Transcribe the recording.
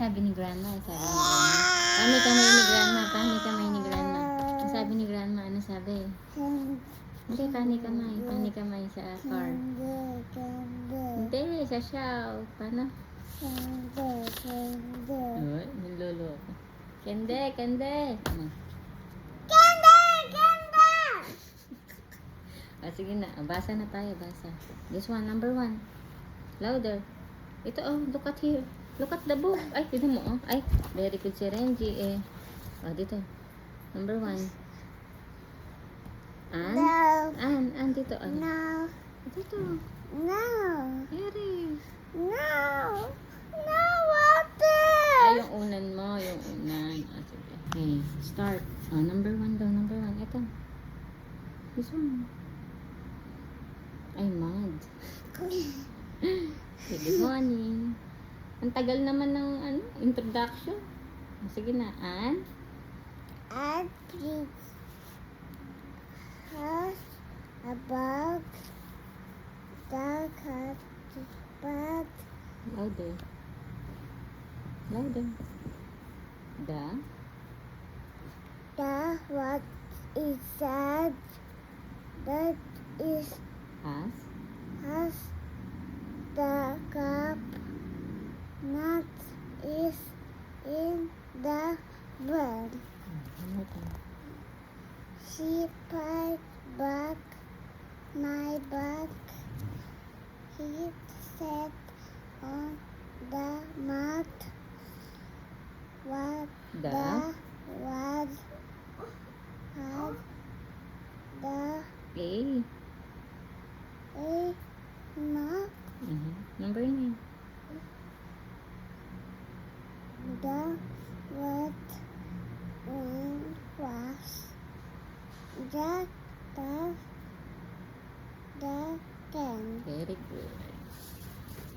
sabi ni Grandma? Ang sabi ni Grandma? Paano kamay ni Grandma? Paano kamay ni Grandma? Ang sabi ni Grandma, ano sabi? Hindi, paano kamay? Paano kamay sa car? Hindi, sa shout. Paano? Uy, nilolo ako. Kende, kende. Ano? Sige na. Basa na tayo, basa. This one, number 1. Louder. Ito, oh, look at here. Look at the book. Ay, tignan mo, oh. Ay, very good si Renji, eh. Oh, dito. Number 1. An? No. An, dito. Ano? No. Dito. No. Very. No. No water. Ay, yung unan mo. Yung unan. Ah, sige. Okay, start. Oh, number 1 daw. Number 1. Ito. This one. Ay, mad. Good morning. Ang tagal naman ng ano, introduction. Sige na, An. And please has about the cat but Louder. Louder. The what is that that is has the cup not is in the world. one more time. She picked back my back. He sat on the mat. What The was had the A. a knock Number 9. the what when was the can. Very good.